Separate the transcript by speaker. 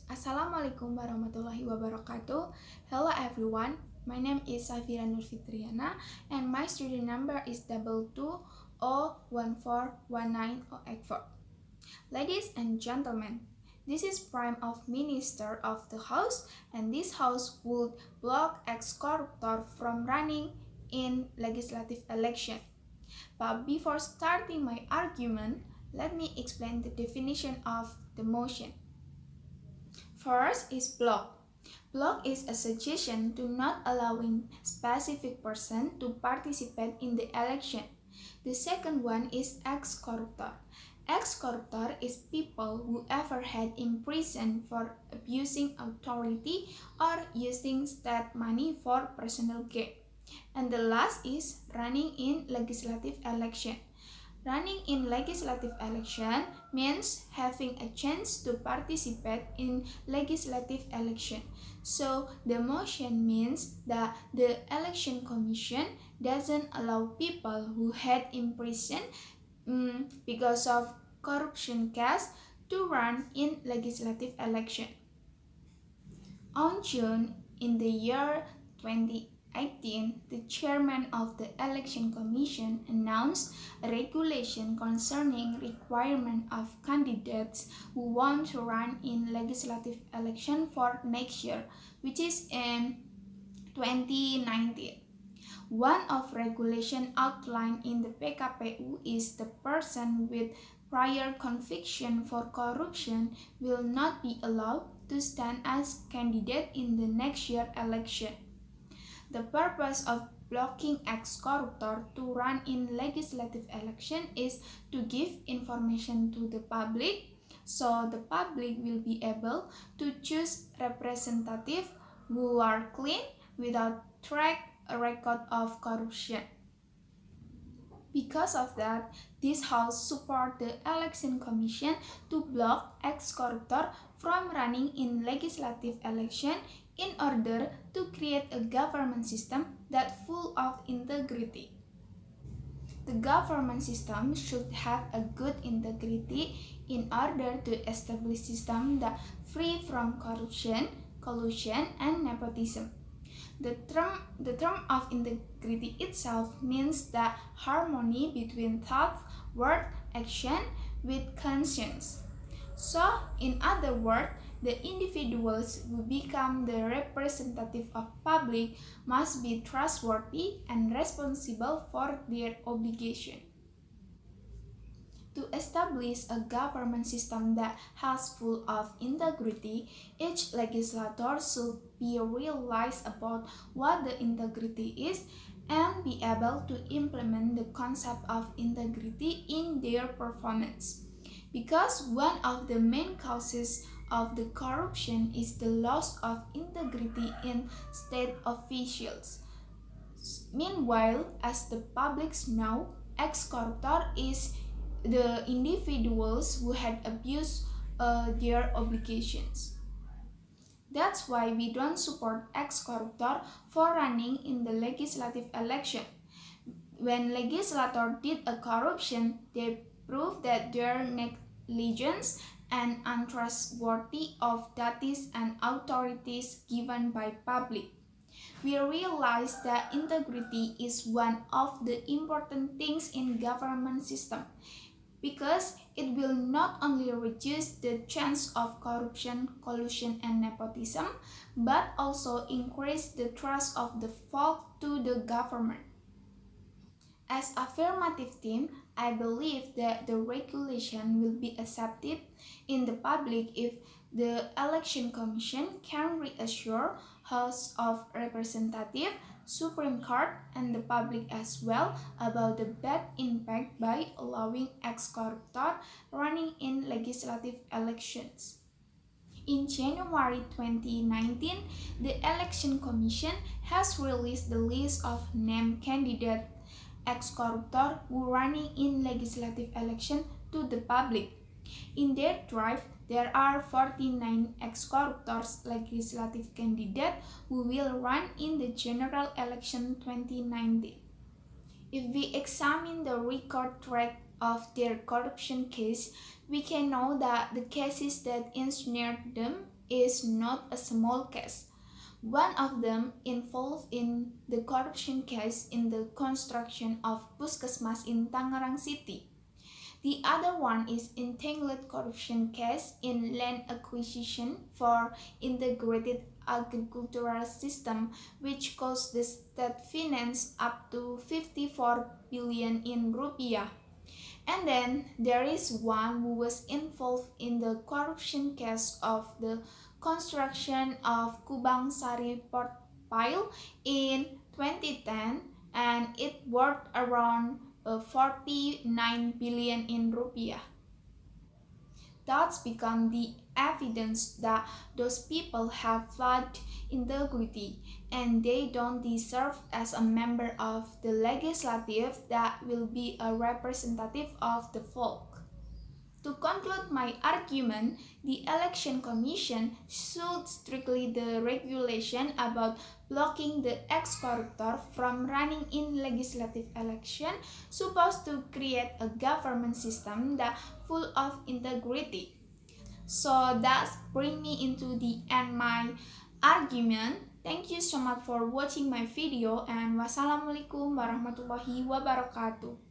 Speaker 1: Assalamualaikum warahmatullahi wabarakatuh. Hello everyone, my name is Safira Nurfitriana and my student number is 2201419084. Ladies and gentlemen, this is Prime of Minister of the House and this House would block ex-corruptor from running in legislative election. But before starting my argument, let me explain the definition of the motion. First is block. Block is a suggestion to not allowing specific person to participate in the election. The second one is ex-corruptor. Ex-corruptor is people who ever had imprisoned for abusing authority or using state money for personal gain. And the last is running in legislative election. Running in legislative election means having a chance to participate in legislative election. So the motion means that the election commission doesn't allow people who had imprisoned because of corruption case to run in legislative election. On June in the year 2018, the chairman of the Election Commission announced a regulation concerning requirement of candidates who want to run in legislative election for next year, which is in 2019. One of regulation outlined in the PKPU is the person with prior conviction for corruption will not be allowed to stand as candidate in the next year election. The purpose of blocking ex-corruptor to run in legislative election is to give information to the public so the public will be able to choose representatives who are clean without track record of corruption. Because of that, this House support the Election Commission to block ex-corruptor from running in legislative election in order to create a government system that full of integrity. The government system should have a good integrity in order to establish system that free from corruption, collusion, and nepotism. The term of integrity itself means the harmony between thought, word, action with conscience. So, in other words, the individuals who become the representative of public must be trustworthy and responsible for their obligation. To establish a government system that has full of integrity, each legislator should be realized about what the integrity is and be able to implement the concept of integrity in their performance. Because one of the main causes of the corruption is the loss of integrity in state officials. Meanwhile, as the public know, ex-corruptor is the individuals who had abused their obligations. That's why we don't support ex-corruptor for running in the legislative election. When legislator did a corruption, they proved that their negligence and untrustworthy of duties and authorities given by public. We realize that integrity is one of the important things in government system because it will not only reduce the chance of corruption, collusion, and nepotism, but also increase the trust of the folk to the government. As affirmative team, I believe that the regulation will be accepted in the public if the Election Commission can reassure House of Representatives, Supreme Court, and the public as well about the bad impact by allowing ex-corruptor running in legislative elections. In January 2019, the Election Commission has released the list of named candidates ex-corruptor who running in legislative election to the public. In their draft, there are 49 ex-corruptors legislative candidates who will run in the general election 2019. If we examine the record track of their corruption case, we can know that the cases that ensnared them is not a small case. One of them involved in the corruption case in the construction of Puskesmas in Tangerang City. The other one is entangled corruption case in land acquisition for integrated agricultural system, which cost the state finance up to 54 billion in rupiah. And then there is one who was involved in the corruption case of the construction of Kubang Sari Port Pile in 2010, and it worth around 49 billion in rupiah. That's become the evidence that those people have flawed integrity and they don't deserve as a member of the legislative that will be a representative of the folk. To conclude my argument, the Election Commission should strictly the regulation about blocking the ex-corruptor from running in legislative election, supposed to create a government system that full of integrity. So that's bring me into the end my argument. Thank you so much for watching my video, and wassalamualaikum warahmatullahi wabarakatuh.